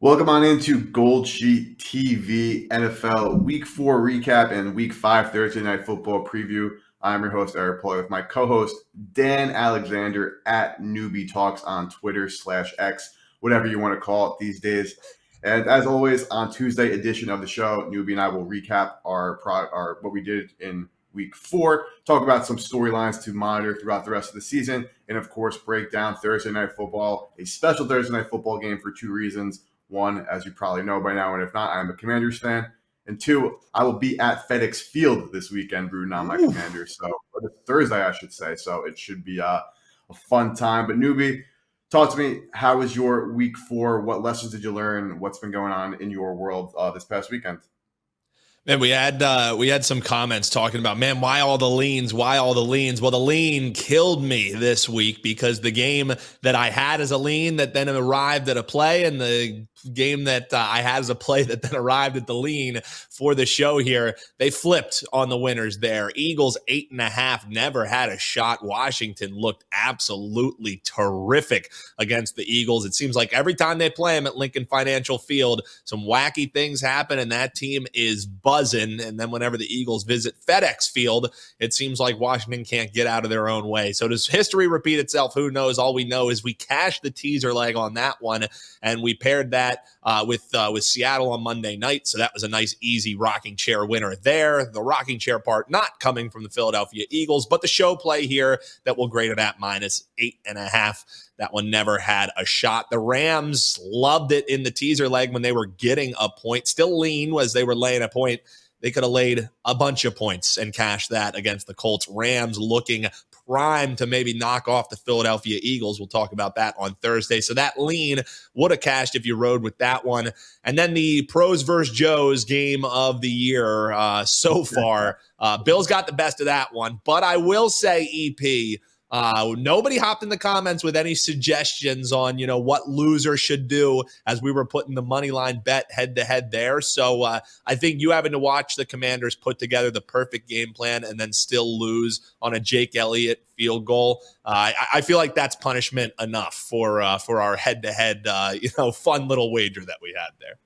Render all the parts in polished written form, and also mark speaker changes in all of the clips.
Speaker 1: Welcome on into GoldSheet TV NFL Week 4 recap and Week 5 Thursday Night Football preview. I'm your host, Eric Pauly, with my co-host, Dan Alexander at Newbie Talks on Twitter /X, whatever you want to call it these days. And as always, on Tuesday edition of the show, Newbie and I will recap our what we did in Week 4, talk about some storylines to monitor throughout the rest of the season, and of course, break down Thursday Night Football, a special Thursday Night Football game for two reasons. One, as you probably know by now, and if not, I'm a Commanders fan. And two, I will be at FedEx Field this weekend rooting on my Commanders. So, or this Thursday, I should say. So it should be a fun time. But Newbie, talk to me. How was your Week 4? What lessons did you learn? What's been going on in your world this past weekend?
Speaker 2: Man, we had some comments talking about, man, why all the leans? Why all the leans? Well, the lean killed me this week because the game that I had as a lean that then arrived at a play, and the game that I had as a play that then arrived at the lean for the show here, they flipped on the winners there. Eagles 8.5, never had a shot. Washington looked absolutely terrific against the Eagles. It seems like every time they play them at Lincoln Financial Field, some wacky things happen, and that team is buzzing. And then whenever the Eagles visit FedEx Field, it seems like Washington can't get out of their own way. So does history repeat itself? Who knows? All we know is we cashed the teaser leg on that one, and we paired that with Seattle on Monday night. So that was a nice, easy rocking chair winner there. The rocking chair part not coming from the Philadelphia Eagles, but the show play here that will grade it at -8.5. That one never had a shot. The Rams loved it in the teaser leg when they were getting a point. Still lean as they were laying a point. They could have laid a bunch of points and cashed that against the Colts. Rams looking prime to maybe knock off the Philadelphia Eagles. We'll talk about that on Thursday. So that lean would have cashed if you rode with that one. And then the pros versus Joes game of the year so far. Bills got the best of that one. But I will say, EP, nobody hopped in the comments with any suggestions on, what loser should do as we were putting the money line bet head to head there. So I think you having to watch the Commanders put together the perfect game plan and then still lose on a Jake Elliott field goal. I feel like that's punishment enough for our head to head, fun little wager that we had there.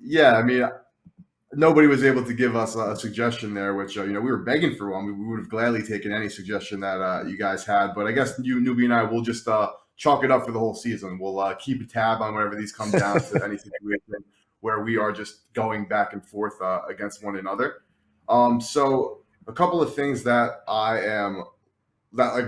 Speaker 1: Yeah, I mean, nobody was able to give us a suggestion there, which, we were begging for one. We would have gladly taken any suggestion that you guys had. But I guess you, Newbie, and I will just chalk it up for the whole season. We'll keep a tab on whenever these come down to any situation where we are just going back and forth against one another. So a couple of things that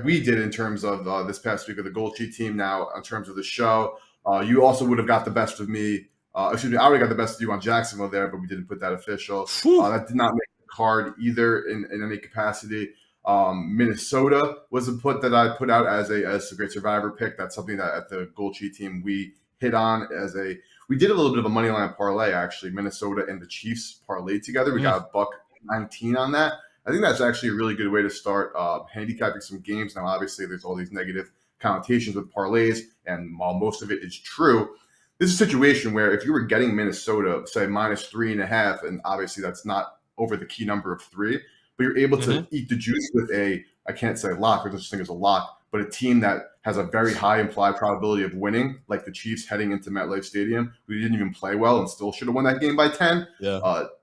Speaker 1: we did in terms of this past week of the GoldSheet team. Now, in terms of the show, you also would have got the best of me. I already got the best of you on Jacksonville there, but we didn't put that official. That did not make the card either in any capacity. Minnesota was a put that I put out as a great survivor pick. That's something that at the GoldSheet team we hit on we did a little bit of a money line parlay, actually. Minnesota and the Chiefs parlayed together. We got $1.19 on that. I think that's actually a really good way to start handicapping some games. Now, obviously, there's all these negative connotations with parlays, and while most of it is true, this is a situation where if you were getting Minnesota, say -3.5, and obviously that's not over the key number of 3, but you're able to eat the juice with I can't say lock, or such thing as a lock, but a team that has a very high implied probability of winning, like the Chiefs heading into MetLife Stadium, who didn't even play well and still should have won that game by 10.
Speaker 2: Yeah.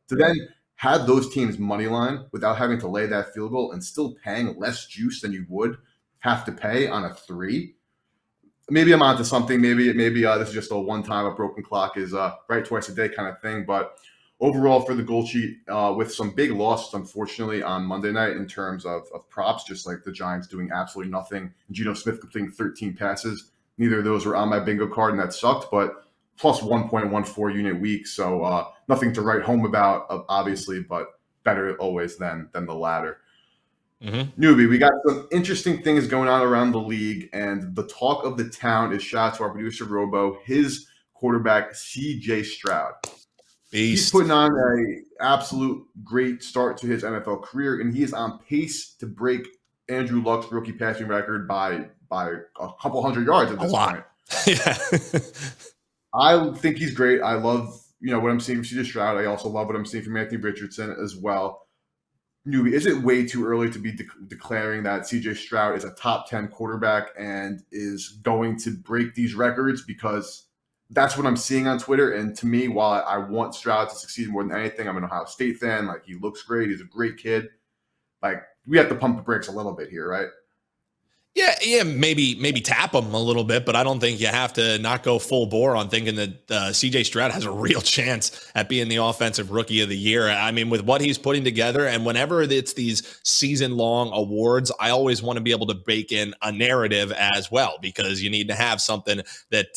Speaker 1: To then have those teams money line without having to lay that field goal and still paying less juice than you would have to pay on a 3. Maybe I'm onto something. Maybe this is just a one-time, a broken clock is right twice a day kind of thing. But overall for the GoldSheet, with some big losses, unfortunately, on Monday night in terms of props, just like the Giants doing absolutely nothing, and Geno Smith completing 13 passes. Neither of those were on my bingo card, and that sucked. But plus 1.14 unit week, so nothing to write home about, obviously, but better always than the latter. Newbie, we got some interesting things going on around the league, and the talk of the town is shout out to our producer Robo, his quarterback CJ Stroud.
Speaker 2: Beast.
Speaker 1: He's putting on an absolute great start to his NFL career, and he is on pace to break Andrew Luck's rookie passing record by a couple hundred yards at this point.
Speaker 2: Yeah.
Speaker 1: I think he's great. I love what I'm seeing from CJ Stroud. I also love what I'm seeing from Anthony Richardson as well. Newbie, is it way too early to be declaring that CJ Stroud is a top 10 quarterback and is going to break these records? Because that's what I'm seeing on Twitter. And to me, while I want Stroud to succeed more than anything, I'm an Ohio State fan. Like, he looks great. He's a great kid. Like, we have to pump the brakes a little bit here, right?
Speaker 2: Yeah, maybe tap them a little bit, but I don't think you have to not go full bore on thinking that C.J. Stroud has a real chance at being the offensive rookie of the year. I mean, with what he's putting together, and whenever it's these season-long awards, I always want to be able to bake in a narrative as well, because you need to have something that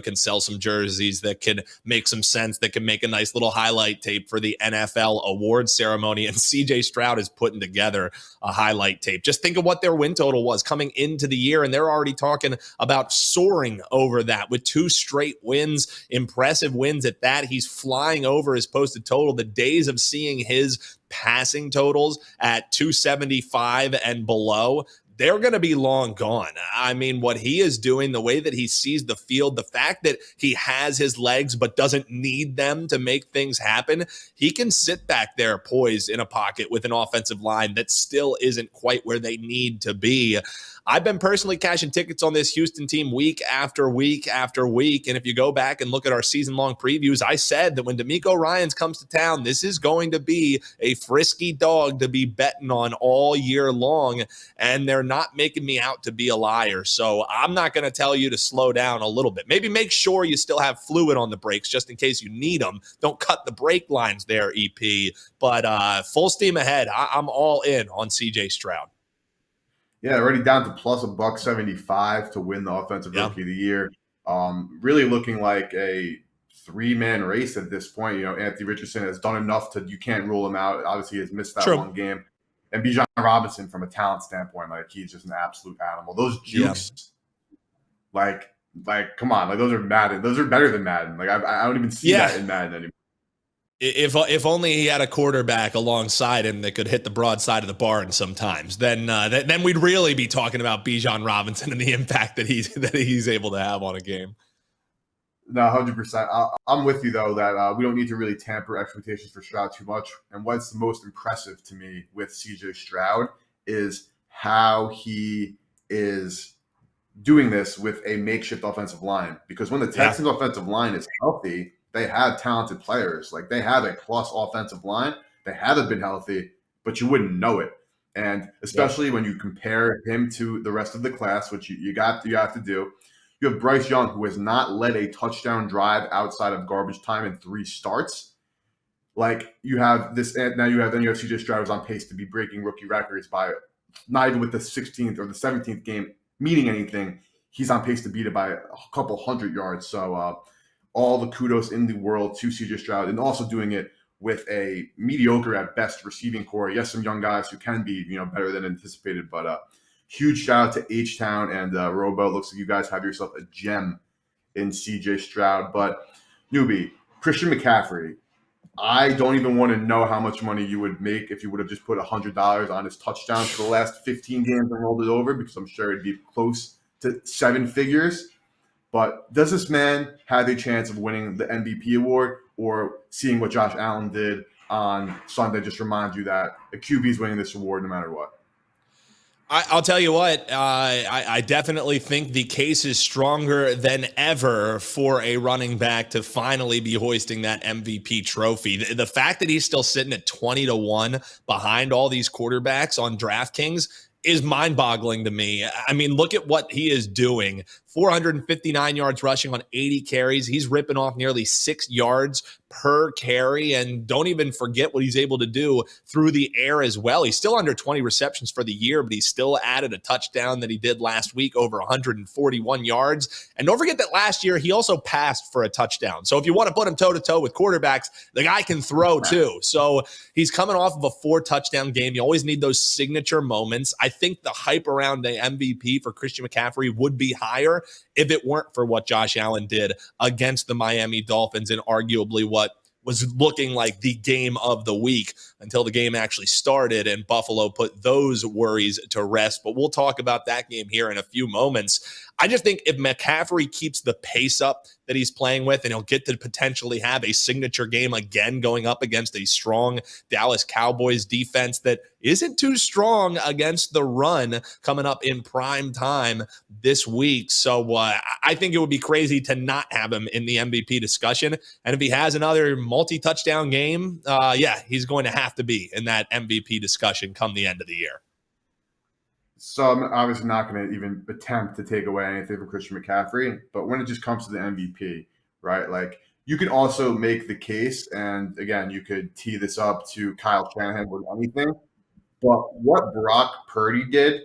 Speaker 2: can sell some jerseys, that can make some sense, that can make a nice little highlight tape for the NFL awards ceremony. And C.J. Stroud is putting together a highlight tape. Just think of what their win total was coming into the year, and they're already talking about soaring over that with 2 straight wins, impressive wins at that. He's flying over his posted total. The days of seeing his passing totals at 275 and below, they're going to be long gone. I mean, what he is doing, the way that he sees the field, the fact that he has his legs but doesn't need them to make things happen, he can sit back there poised in a pocket with an offensive line that still isn't quite where they need to be. I've been personally cashing tickets on this Houston team week after week after week. And if you go back and look at our season-long previews, I said that when DeMeco Ryans comes to town, this is going to be a frisky dog to be betting on all year long. And they're not making me out to be a liar. So I'm not going to tell you to slow down a little bit. Maybe make sure you still have fluid on the brakes just in case you need them. Don't cut the brake lines there, EP. But full steam ahead. I'm all in on CJ Stroud.
Speaker 1: Yeah, already down to plus $1.75 to win the offensive rookie of the year. Really looking like a 3-man race at this point. Anthony Richardson has done enough you can't rule him out. Obviously, he has missed that one game. And Bijan Robinson, from a talent standpoint, like, he's just an absolute animal. Those jukes, like, come on, like, those are Madden. Those are better than Madden. Like, I don't even see that in Madden anymore.
Speaker 2: If only he had a quarterback alongside him that could hit the broad side of the barn sometimes, then we'd really be talking about Bijan Robinson and the impact that he's able to have on a game.
Speaker 1: No, 100%. I'm with you, though, that we don't need to really tamper expectations for Stroud too much. And what's the most impressive to me with CJ Stroud is how he is doing this with a makeshift offensive line. Because when the Texans offensive line is healthy, they have talented players. Like, they have a plus offensive line. They haven't been healthy, but you wouldn't know it. And especially when you compare him to the rest of the class, which you have to do. You have Bryce Young, who has not led a touchdown drive outside of garbage time in 3 starts. Like, you have this, and now you have CJ Stroud, who's on pace to be breaking rookie records by not even with the 16th or the 17th game meaning anything. He's on pace to beat it by a couple hundred yards. So all the kudos in the world to CJ Stroud, and also doing it with a mediocre at best receiving core. Yes, some young guys who can be better than anticipated, but huge shout out to H-Town and Robo. Looks like you guys have yourself a gem in CJ Stroud. But newbie, Christian McCaffrey, I don't even want to know how much money you would make if you would have just put $100 on his touchdown for the last 15 games and rolled it over, because I'm sure it'd be close to 7 figures. But does this man have a chance of winning the MVP award, or seeing what Josh Allen did on Sunday just reminds you that a QB is winning this award no matter what?
Speaker 2: I'll tell you what, I definitely think the case is stronger than ever for a running back to finally be hoisting that MVP trophy. The fact that he's still sitting at 20-1 behind all these quarterbacks on DraftKings is mind-boggling to me. I mean, look at what he is doing. 459 yards rushing on 80 carries. He's ripping off nearly 6 yards per carry, and don't even forget what he's able to do through the air as well. He's still under 20 receptions for the year, but he's still added a touchdown that he did last week, over 141 yards. And don't forget that last year he also passed for a touchdown. So if you want to put him toe-to-toe with quarterbacks, the guy can throw too. So he's coming off of a 4-touchdown game. You always need those signature moments. I think the hype around the MVP for Christian McCaffrey would be higher if it weren't for what Josh Allen did against the Miami Dolphins in arguably what was looking like the game of the week until the game actually started and Buffalo put those worries to rest. But we'll talk about that game here in a few moments. I just think if McCaffrey keeps the pace up that he's playing with, and he'll get to potentially have a signature game again going up against a strong Dallas Cowboys defense that isn't too strong against the run coming up in prime time this week. So I think it would be crazy to not have him in the MVP discussion. And if he has another multi-touchdown game, he's going to have to be in that MVP discussion come the end of the year.
Speaker 1: So I'm obviously not going to even attempt to take away anything from Christian McCaffrey, but when it just comes to the MVP, right? Like, you can also make the case, and again, you could tee this up to Kyle Shanahan with anything, but what Brock Purdy did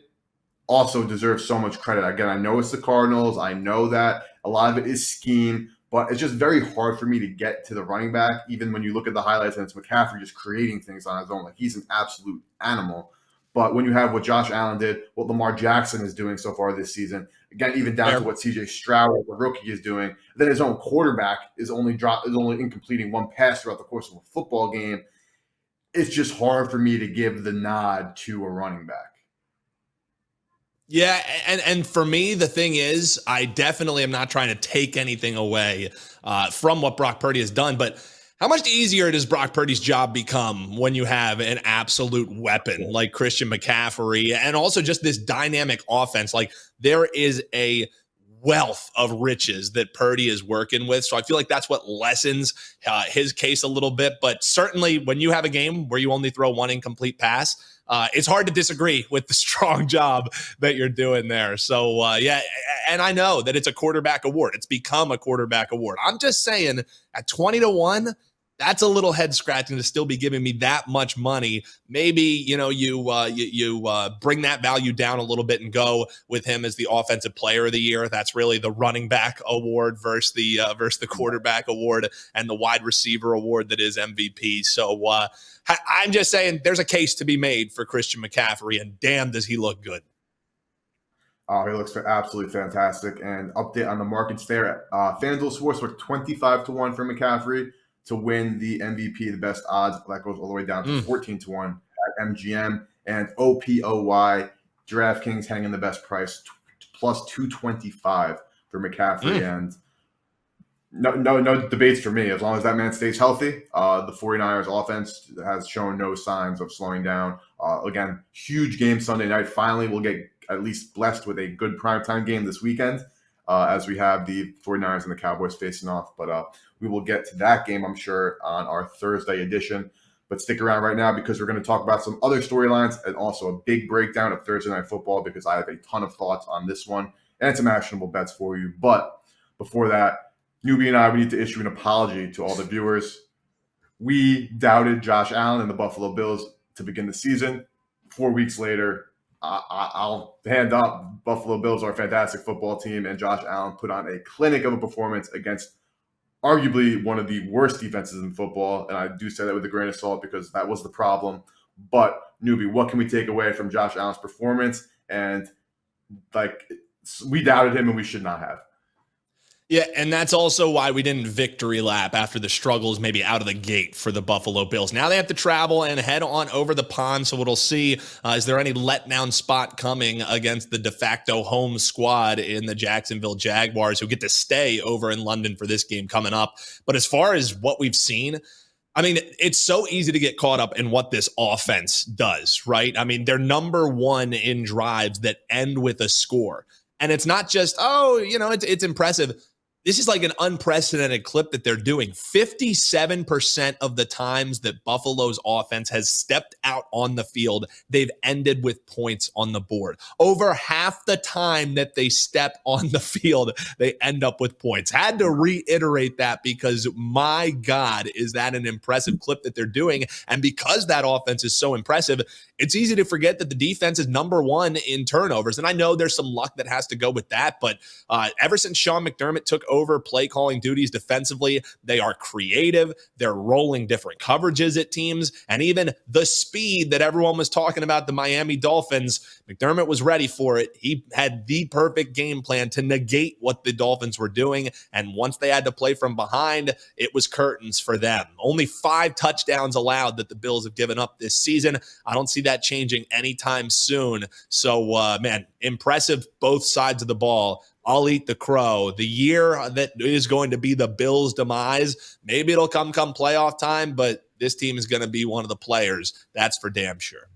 Speaker 1: also deserves so much credit. Again, I know it's the Cardinals. I know that a lot of it is scheme, but it's just very hard for me to get to the running back, even when you look at the highlights and it's McCaffrey just creating things on his own. Like, he's an absolute animal. But when you have what Josh Allen did, what Lamar Jackson is doing so far this season, again, even down to what CJ Stroud, the rookie, is doing, then his own quarterback is only incompleting one pass throughout the course of a football game. It's just hard for me to give the nod to a running back.
Speaker 2: Yeah, and for me, the thing is, I definitely am not trying to take anything away from what Brock Purdy has done, but how much easier does Brock Purdy's job become when you have an absolute weapon like Christian McCaffrey and also just this dynamic offense? Like, there is a wealth of riches that Purdy is working with. So I feel like that's what lessens his case a little bit. But certainly when you have a game where you only throw one incomplete pass, it's hard to disagree with the strong job that you're doing there. So, and I know that it's a quarterback award. It's become a quarterback award. I'm just saying at 20-1, that's a little head scratching to still be giving me that much money. Maybe, you bring that value down a little bit and go with him as the offensive player of the year. That's really the running back award versus the quarterback award and the wide receiver award that is MVP. So I'm just saying there's a case to be made for Christian McCaffrey, and damn, does he look good.
Speaker 1: Oh, he looks absolutely fantastic. And update on the markets there. FanDuel Sports were 25-1 for McCaffrey to win the MVP, the best odds. That goes all the way down to 14-1 at MGM. And OPOY, DraftKings hanging the best price, plus 225 for McCaffrey. And no debates for me. As long as that man stays healthy, the 49ers offense has shown no signs of slowing down. Again, huge game Sunday night. Finally, we'll get at least blessed with a good primetime game this weekend as we have the 49ers and the Cowboys facing off. But we will get to that game, I'm sure, on our Thursday edition. But stick around right now because we're going to talk about some other storylines and also a big breakdown of Thursday Night Football because I have a ton of thoughts on this one and some actionable bets for you. But before that, Newbie and I, we need to issue an apology to all the viewers. We doubted Josh Allen and the Buffalo Bills to begin the season. 4 weeks later, I'll hand up. Buffalo Bills are a fantastic football team, and Josh Allen put on a clinic of a performance against arguably one of the worst defenses in football. And I do say that with a grain of salt because that was the problem. But, Newbie, what can we take away from Josh Allen's performance? And, we doubted him and we should not have.
Speaker 2: Yeah, and that's also why we didn't victory lap after the struggles maybe out of the gate for the Buffalo Bills. Now they have to travel and head on over the pond, so we'll see, is there any letdown spot coming against the de facto home squad in the Jacksonville Jaguars who get to stay over in London for this game coming up. But as far as what we've seen, I mean, it's so easy to get caught up in what this offense does, right? I mean, they're number one in drives that end with a score. And it's not just, it's impressive. This is like an unprecedented clip that they're doing. 57% of the times that Buffalo's offense has stepped out on the field, they've ended with points on the board. Over half the time that they step on the field, they end up with points. Had to reiterate that because, my God, is that an impressive clip that they're doing. And because that offense is so impressive, it's easy to forget that the defense is number one in turnovers. And I know there's some luck that has to go with that, but ever since Sean McDermott took over play calling duties defensively, they are creative. They're rolling different coverages at teams, and even the speed that everyone was talking about the Miami Dolphins, McDermott was ready for it. He had the perfect game plan to negate what the Dolphins were doing, and once they had to play from behind, it was curtains for them. Only 5 touchdowns allowed that the Bills have given up this season. I don't see that changing anytime soon. So, impressive both sides of the ball, I'll eat the crow. The year that is going to be the Bills' demise, maybe it'll come playoff time, but this team is going to be one of the players. That's for damn sure.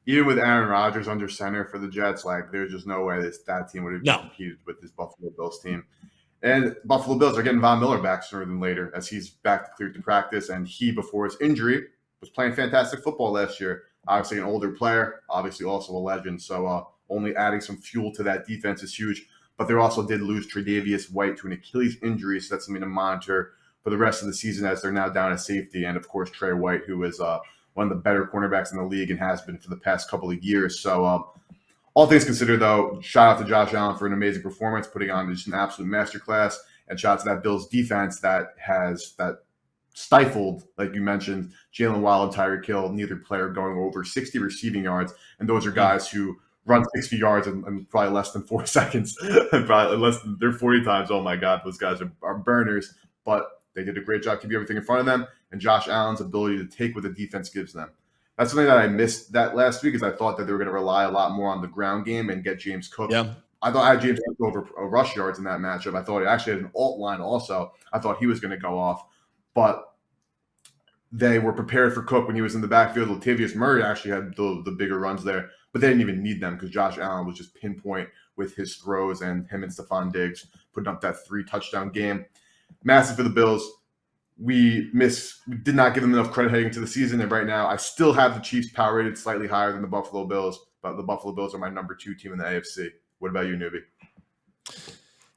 Speaker 1: Even with Aaron Rodgers under center for the Jets, like there's just no way that team would have competed with this Buffalo Bills team. And Buffalo Bills are getting Von Miller back sooner than later as he's back cleared to practice. And he, before his injury, was playing fantastic football last year. Obviously an older player, obviously also a legend. So only adding some fuel to that defense is huge. But they also did lose Tre'Davious White to an Achilles injury, so that's something to monitor for the rest of the season as they're now down at safety. And, of course, Trey White, who is one of the better cornerbacks in the league and has been for the past couple of years. So all things considered, though, shout out to Josh Allen for an amazing performance, putting on just an absolute masterclass. And shout out to that Bills defense that stifled, like you mentioned, Jalen Waddle and Tyreek Hill, neither player going over 60 receiving yards. And those are guys who run 60 yards in probably less than 4 seconds, and probably less than they're 40 times. Oh my God, those guys are burners. But they did a great job keeping everything in front of them, and Josh Allen's ability to take what the defense gives them. That's something that I missed that last week, is I thought that they were going to rely a lot more on the ground game and get James Cook.
Speaker 2: Yeah.
Speaker 1: I thought I had James Cook over rush yards in that matchup. I thought he actually had an alt line also. I thought he was going to go off, but they were prepared for Cook when he was in the backfield. Latavius Murray actually had the bigger runs there, but they didn't even need them because Josh Allen was just pinpoint with his throws, and him and Stephon Diggs putting up that 3-touchdown game. Massive for the Bills. We did not give them enough credit heading into the season, and right now I still have the Chiefs power rated slightly higher than the Buffalo Bills, but the Buffalo Bills are my number 2 team in the AFC. What about you, newbie?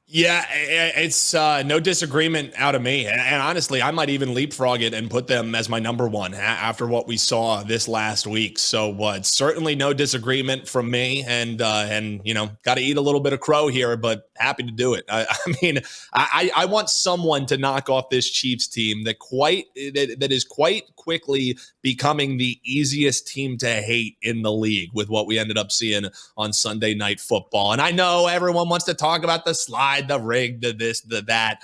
Speaker 2: Yeah, it's no disagreement out of me. And honestly, I might even leapfrog it and put them as my number 1 after what we saw this last week. So certainly no disagreement from me. And you know, got to eat a little bit of crow here, but happy to do it. I mean, I want someone to knock off this Chiefs team that is quite quickly becoming the easiest team to hate in the league with what we ended up seeing on Sunday Night Football. And I know everyone wants to talk about the slide, the rig, the this, the that.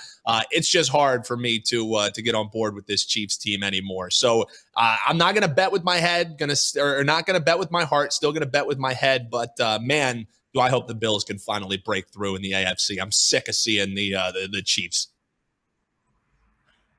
Speaker 2: It's just hard for me to get on board with this Chiefs team anymore. So I'm not going to bet with my head, or not going to bet with my heart, still going to bet with my head. But man, do I hope the Bills can finally break through in the AFC. I'm sick of seeing the Chiefs.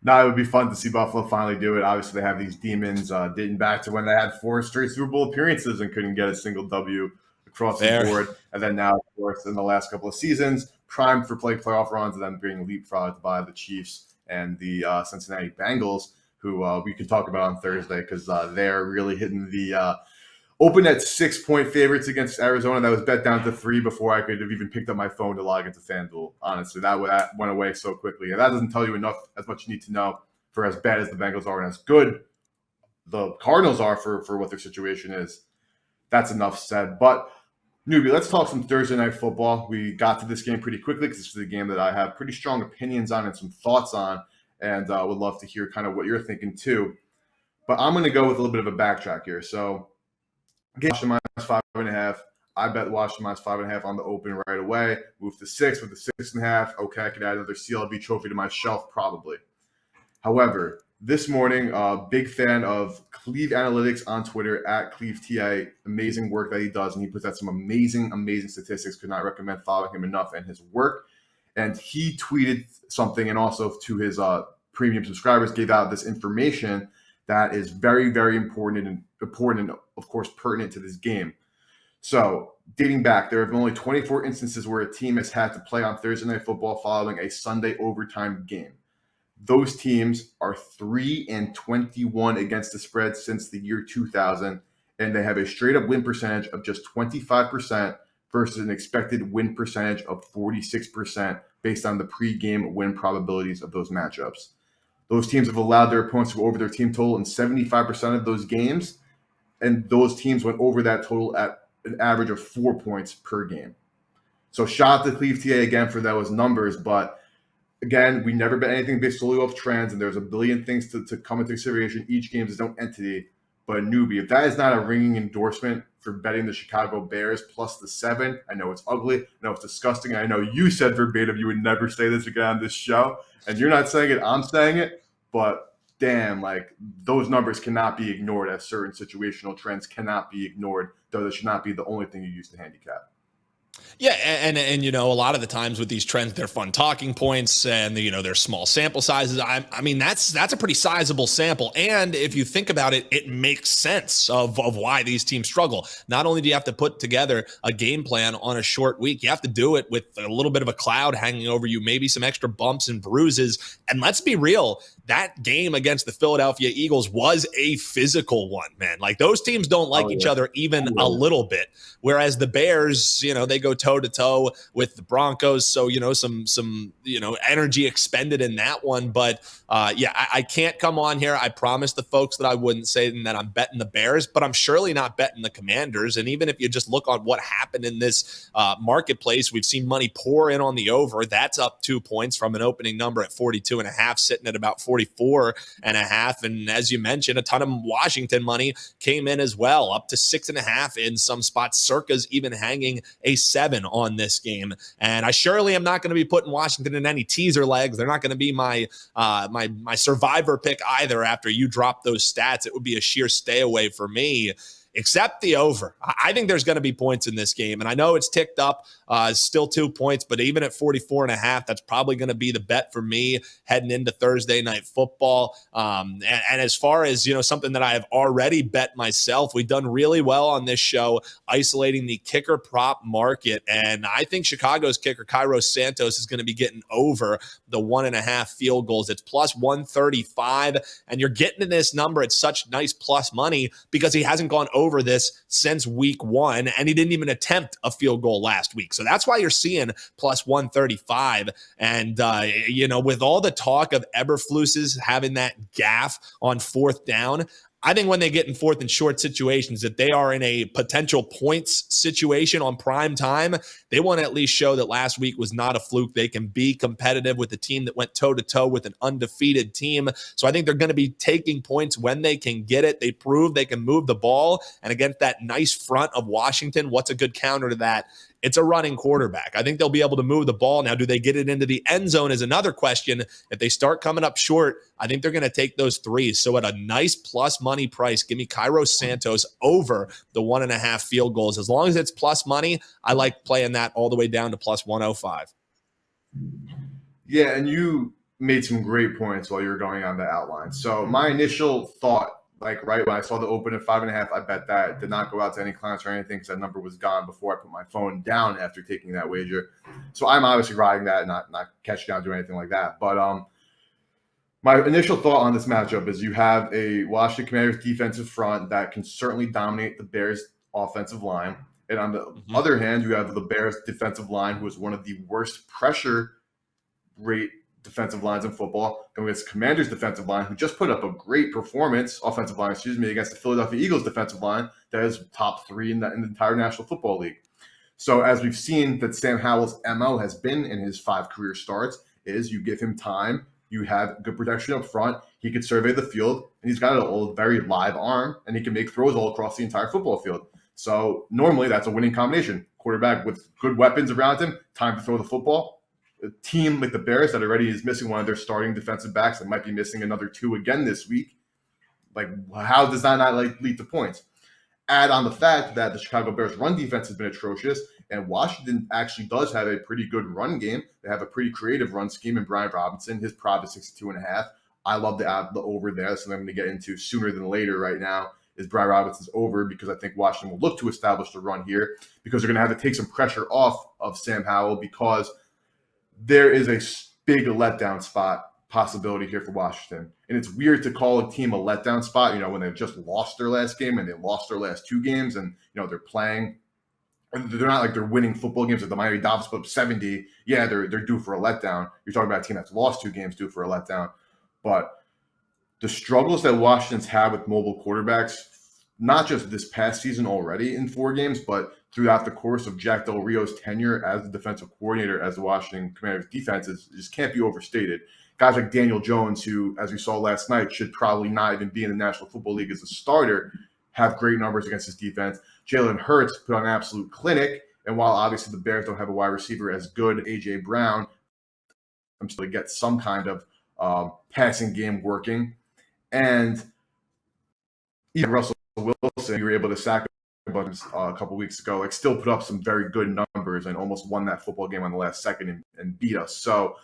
Speaker 1: No, it would be fun to see Buffalo finally do it. Obviously, they have these demons dating back to when they had 4 straight Super Bowl appearances and couldn't get a single W across the board. And then now, of course, in the last couple of seasons, primed for playoff runs, and then being leapfrogged by the Chiefs and the Cincinnati Bengals, who we can talk about on Thursday because they're really hitting the open at 6-point favorites against Arizona. That was bet down to 3 before I could have even picked up my phone to log into FanDuel. Honestly, that went away so quickly. And that doesn't tell you as much you need to know for as bad as the Bengals are and as good the Cardinals are for what their situation is. That's enough said. But, newbie, let's talk some Thursday Night Football. We got to this game pretty quickly because this is a game that I have pretty strong opinions on and some thoughts on, and would love to hear kind of what you're thinking too. But I'm going to go with a little bit of a backtrack here. So, Washington minus 5.5. I bet Washington minus 5.5 on the open right away. Move to 6 with the 6.5. Okay, I could add another CLV trophy to my shelf probably. However, this morning, big fan of Cleve Analytics on Twitter at CleveTA. Amazing work that he does, and he puts out some amazing statistics. Could not recommend following him enough and his work. And he tweeted something, and also to his premium subscribers, gave out this information that is very, very important and, of course, pertinent to this game. So, dating back, there have been only 24 instances where a team has had to play on Thursday Night Football following a Sunday overtime game. Those teams are 3-21 against the spread since the year 2000, and they have a straight-up win percentage of just 25% versus an expected win percentage of 46% based on the pre-game win probabilities of those matchups. Those teams have allowed their opponents to go over their team total in 75% of those games, and those teams went over that total at an average of 4 points per game. So shout out to Cleve TA again for those numbers, but again, we never bet anything based solely off trends, and there's a billion things to come into consideration. Each game is its own entity, but a newbie, if that is not a ringing endorsement for betting the Chicago Bears plus the 7, I know it's ugly, I know it's disgusting, I know you said verbatim you would never say this again on this show, and you're not saying it, I'm saying it. But damn, like those numbers cannot be ignored as certain situational trends cannot be ignored, though this should not be the only thing you use to handicap.
Speaker 2: Yeah, and a lot of the times with these trends, they're fun talking points, and they're small sample sizes. I mean, that's a pretty sizable sample, and if you think about it, it makes sense of why these teams struggle. Not only do you have to put together a game plan on a short week, you have to do it with a little bit of a cloud hanging over you, maybe some extra bumps and bruises. And let's be real, that game against the Philadelphia Eagles was a physical one, man. Like, those teams don't like each other even a little bit. Whereas the Bears, they go toe to toe with the Broncos. So, some energy expended in that one. But I can't come on here. I promised the folks that I wouldn't say that I'm betting the Bears, but I'm surely not betting the Commanders. And even if you just look on what happened in this marketplace, we've seen money pour in on the over. That's up 2 points from an opening number at 42.5, sitting at about 44.5. And as you mentioned, a ton of Washington money came in as well, up to 6.5 in some spots. Circa's even hanging a 7 on this game. And I surely am not going to be putting Washington in any teaser legs. They're not going to be my survivor pick either. After you drop those stats, it would be a sheer stay away for me. Except the over. I think there's going to be points in this game. And I know it's ticked up, still 2 points, but even at 44.5, that's probably going to be the bet for me heading into Thursday night football. And as far as, something that I have already bet myself, we've done really well on this show, isolating the kicker prop market. And I think Chicago's kicker, Cairo Santos, is going to be getting over the 1.5 field goals. It's plus 135. And you're getting to this number at such nice plus money because he hasn't gone over this since week 1, and he didn't even attempt a field goal last week. So that's why you're seeing plus 135. And, with all the talk of Eberflus's having that gaff on 4th down, I think when they get in 4th and short situations, if they are in a potential points situation on prime time, they want to at least show that last week was not a fluke. They can be competitive with a team that went toe-to-toe with an undefeated team. So I think they're going to be taking points when they can get it. They prove they can move the ball. And against that nice front of Washington, what's a good counter to that? It's a running quarterback. I think they'll be able to move the ball. Now, do they get it into the end zone is another question. If they start coming up short, I think they're going to take those threes. So at a nice plus money price, give me Cairo Santos over the 1.5 field goals. As long as it's plus money, I like playing that all the way down to plus 105.
Speaker 1: Yeah, and you made some great points while you were going on the outline. So my initial thought, right when I saw the open at 5.5, I bet that. Did not go out to any clients or anything because that number was gone before I put my phone down after taking that wager. So I'm obviously riding that, not catching down, doing anything like that. But my initial thought on this matchup is you have a Washington Commanders defensive front that can certainly dominate the Bears offensive line. And on the other hand, you have the Bears defensive line, who is one of the worst pressure rate defensive lines in football. And with Commanders defensive line, who just put up a great performance, against the Philadelphia Eagles defensive line that is top 3 in the entire National Football League. So as we've seen that Sam Howell's MO has been in his 5 career starts, is you give him time, you have good protection up front, he could survey the field, and he's got a very live arm, and he can make throws all across the entire football field. So normally that's a winning combination. Quarterback with good weapons around him, time to throw the football. A team like the Bears that already is missing one of their starting defensive backs that might be missing another 2 again this week. How does that not lead to points? Add on the fact that the Chicago Bears run defense has been atrocious, and Washington actually does have a pretty good run game. They have a pretty creative run scheme in Brian Robinson. His prop is 62.5. I love the over there. So I'm going to get into sooner than later right now is Brian Robinson's over, because I think Washington will look to establish the run here because they're going to have to take some pressure off of Sam Howell, because there is a big letdown spot possibility here for Washington. And it's weird to call a team a letdown spot, when they've just lost their last game and they lost their last 2 games, and, they're playing. They're not like they're winning football games. Like the Miami Dolphins put up 70. Yeah, they're due for a letdown. You're talking about a team that's lost 2 games due for a letdown. But the struggles that Washington's had with mobile quarterbacks, not just this past season already in 4 games, but throughout the course of Jack Del Rio's tenure as the defensive coordinator as the Washington Commanders defense, just can't be overstated. Guys like Daniel Jones, who, as we saw last night, should probably not even be in the National Football League as a starter, have great numbers against his defense. Jalen Hurts put on an absolute clinic, and while obviously the Bears don't have a wide receiver as good, A.J. Brown, I'm still to get some kind of passing game working. And even Russell Wilson, you were able to sack Bucks a couple weeks ago, like still put up some very good numbers and almost won that football game on the last second and beat us. So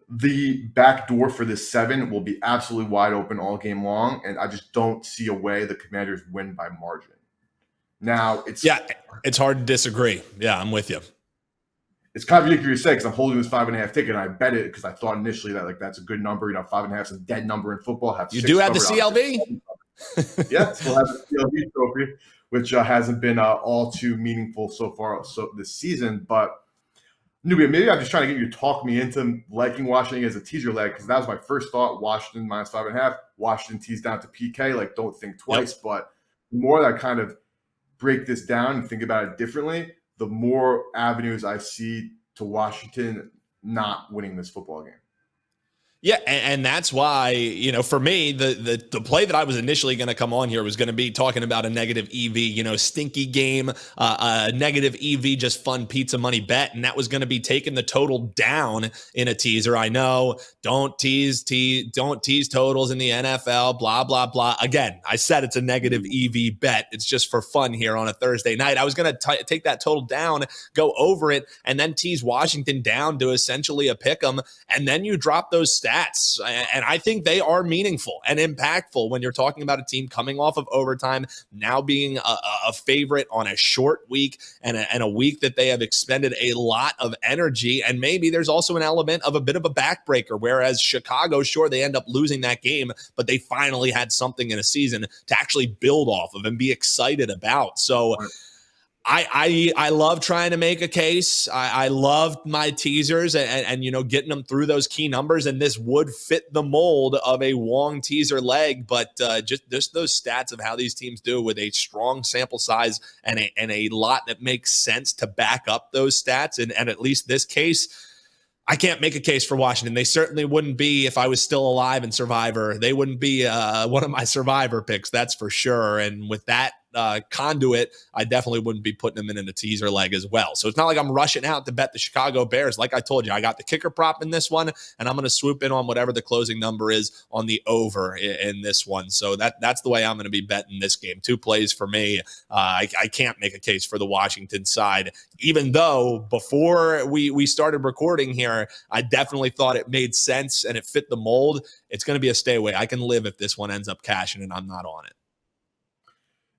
Speaker 1: the back door for this 7 will be absolutely wide open all game long, and I just don't see a way the Commanders win by margin. Now,
Speaker 2: it's hard to disagree. Yeah, I'm with you.
Speaker 1: It's kind of ridiculous to say because I'm holding this 5.5 ticket and I bet it because I thought initially that like that's a good number. 5.5 is a dead number in football.
Speaker 2: You do have the CLV?
Speaker 1: Yeah, still have the CLV trophy, which hasn't been all too meaningful so far this season. But Nubia, maybe I'm just trying to get you to talk me into liking Washington as a teaser leg because that was my first thought. Washington minus 5.5. Washington teased down to PK. Like, don't think twice. Yep. But the more that I kind of break this down and think about it differently, the more avenues I see to Washington not winning this football game.
Speaker 2: Yeah, and that's why, you know, for me, the play that I was initially going to come on here was going to be talking about a negative EV, you know, stinky game, a negative EV, just fun pizza money bet, and that was going to be taking the total down in a teaser. I know, don't tease totals in the NFL, blah, blah, blah. Again, I said it's a negative EV bet. It's just for fun here on a Thursday night. I was going to take that total down, go over it, and then tease Washington down to essentially a pick 'em, and then you drop those stats. And I think they are meaningful and impactful when you're talking about a team coming off of overtime, now being a favorite on a short week and a week that they have expended a lot of energy. And maybe there's also an element of a bit of a backbreaker, whereas Chicago, sure, they end up losing that game, but they finally had something in a season to actually build off of and be excited about. So I love trying to make a case. I love my teasers and you know, getting them through those key numbers, and this would fit the mold of a Wong teaser leg, but just those stats of how these teams do with a strong sample size and a lot that makes sense to back up those stats, and at least this case, I can't make a case for Washington. They certainly wouldn't be, if I was still alive in Survivor, they wouldn't be one of my Survivor picks, that's for sure. And with that conduit, I definitely wouldn't be putting them in a teaser leg as well. So it's not like I'm rushing out to bet the Chicago Bears. Like I told you, I got the kicker prop in this one, and I'm going to swoop in on whatever the closing number is on the over in this one. So that's the way I'm going to be betting this game. 2 plays for me. I can't make a case for the Washington side, even though before we started recording here, I definitely thought it made sense and it fit the mold. It's going to be a stay away. I can live if this one ends up cashing and I'm not on it.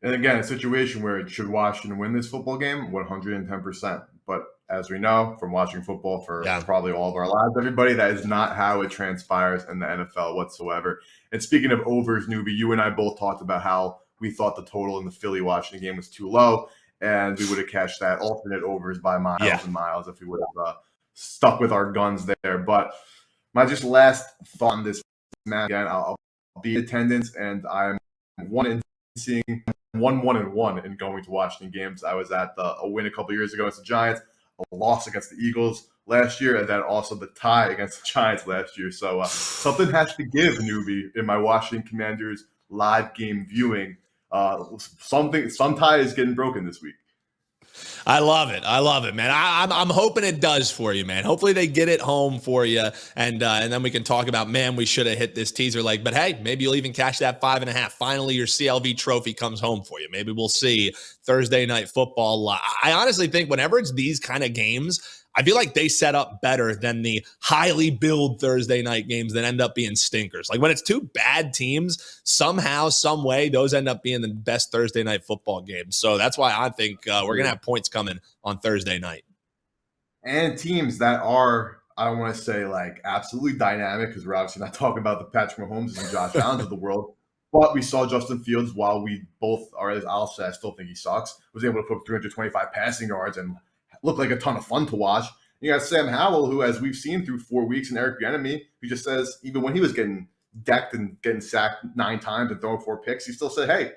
Speaker 1: And again, a situation where should Washington win this football game? 110%. But as we know from watching football for probably all of our lives, everybody, that is not how it transpires in the NFL whatsoever. And speaking of overs, Newbie, you and I both talked about how we thought the total in the Philly-Washington game was too low, and we would have cashed that alternate overs by miles and miles if we would have stuck with our guns there. But my just last thought on this match, again, I'll be in attendance, and I'm one in seeing 1-1-1 in going to Washington games. I was at a win a couple years ago against the Giants, a loss against the Eagles last year, and then also the tie against the Giants last year. So something has to give, Newbie, in my Washington Commanders live game viewing. Some tie is getting broken this week.
Speaker 2: I love it, man. I'm hoping it does for you, man. Hopefully they get it home for you, and then we can talk about, man, we should have hit this teaser leg. But hey, maybe you'll even cash that 5.5. Finally, your CLV trophy comes home for you. Maybe we'll see Thursday night football. I honestly think whenever it's these kind of games, I feel like they set up better than the highly billed Thursday night games that end up being stinkers. Like when it's 2 bad teams, somehow, some way, those end up being the best Thursday night football games. So that's why I think we're going to have points coming on Thursday night.
Speaker 1: And teams that are, I don't want to say like absolutely dynamic, because we're obviously not talking about the Patrick Mahomes and Josh Allens of the world. But we saw Justin Fields, while we both are, as I'll say, I still think he sucks, was able to put 325 passing yards and looked like a ton of fun to watch. You got Sam Howell, who, as we've seen through 4 weeks, and Eric Bieniemy, who just says, even when he was getting decked and getting sacked 9 times and throwing 4 picks, he still said, hey,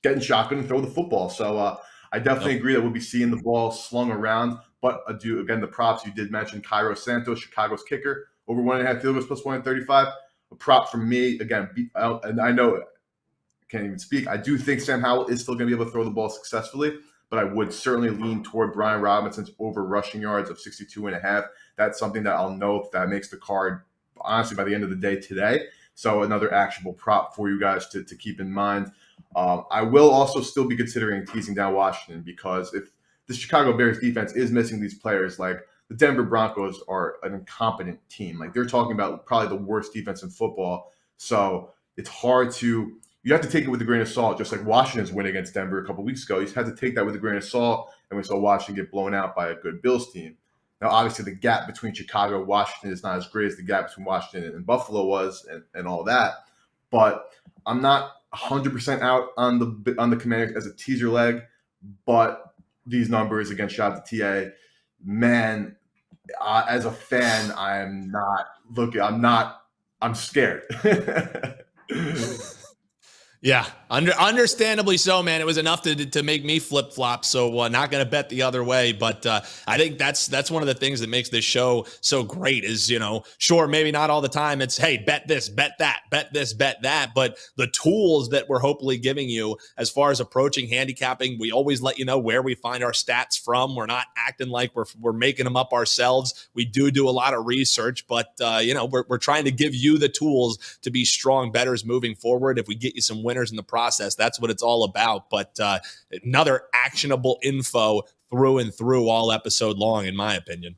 Speaker 1: get in shotgun and throw the football. So I definitely agree that we'll be seeing the ball slung around. But again, the props, you did mention Cairo Santos, Chicago's kicker, over 1.5 field goals plus 135. A prop from me, again, and I know I can't even speak. I do think Sam Howell is still going to be able to throw the ball successfully, but I would certainly lean toward Brian Robinson's over rushing yards of 62.5. That's something that I'll know if that makes the card, honestly, by the end of the day today. So another actionable prop for you guys to keep in mind. I will also still be considering teasing down Washington, because if the Chicago Bears defense is missing these players, like the Denver Broncos are an incompetent team. Like, they're talking about probably the worst defense in football. So it's hard to, you have to take it with a grain of salt, just like Washington's win against Denver a couple weeks ago. You just had to take that with a grain of salt, and we saw Washington get blown out by a good Bills team. Now, obviously, the gap between Chicago and Washington is not as great as the gap between Washington and Buffalo was, and all that. But I'm not 100% out on the Commanders as a teaser leg. But these numbers, again, shout out to TA, man. As a fan, I'm not looking. I'm scared.
Speaker 2: Yeah, understandably so, man. It was enough to make me flip flop. So not going to bet the other way. But I think that's one of the things that makes this show so great. Is, sure, maybe not all the time. It's, hey, bet this, bet that, bet this, bet that. But the tools that we're hopefully giving you as far as approaching handicapping, we always let you know where we find our stats from. We're not acting like we're making them up ourselves. We do a lot of research, but we're trying to give you the tools to be strong bettors moving forward. If we get you some winners in the process, that's what it's all about. But another actionable info through and through all episode long, in my opinion.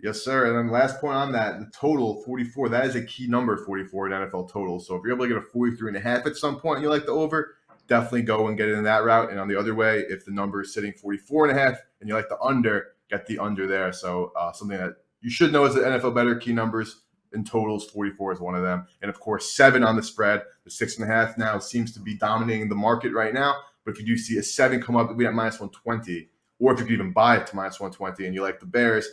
Speaker 1: Yes, sir. And then last point on that, the total 44, that is a key number, 44 in NFL total. So if you're able to get a 43.5 at some point and you like the over, definitely go and get it in that route. And on the other way, if the number is sitting 44.5 and you like the under, get the under there. So something that you should know as an NFL better, key numbers in totals, 44 is one of them. And of course, 7 on the spread. The 6.5 now seems to be dominating the market right now. But if you do see a 7 come up, it'll be at minus 120. Or if you could even buy it to minus 120 and you like the Bears,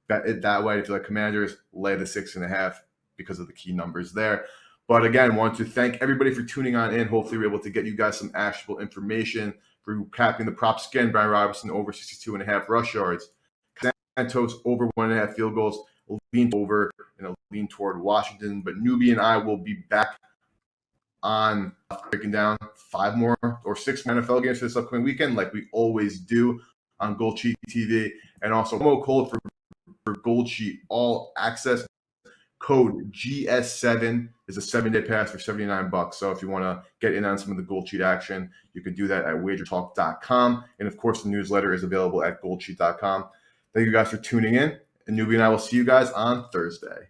Speaker 1: bet it that way. If you like Commanders, lay the 6.5 because of the key numbers there. But again, want to thank everybody for tuning on in. Hopefully we're able to get you guys some actionable information for capping the props again. Brian Robinson over 62.5 rush yards. Santos over 1.5 field goals. Lean over and a lean toward Washington. But Newbie and I will be back on breaking down 5 more or 6 NFL games for this upcoming weekend, like we always do on GoldSheet TV. And also promo code for GoldSheet all access code GS7 is a 7-day pass for $79. So if you want to get in on some of the GoldSheet action, you can do that at WagerTalk.com. And of course, the newsletter is available at GoldSheet.com. Thank you guys for tuning in. And Newbie and I will see you guys on Thursday.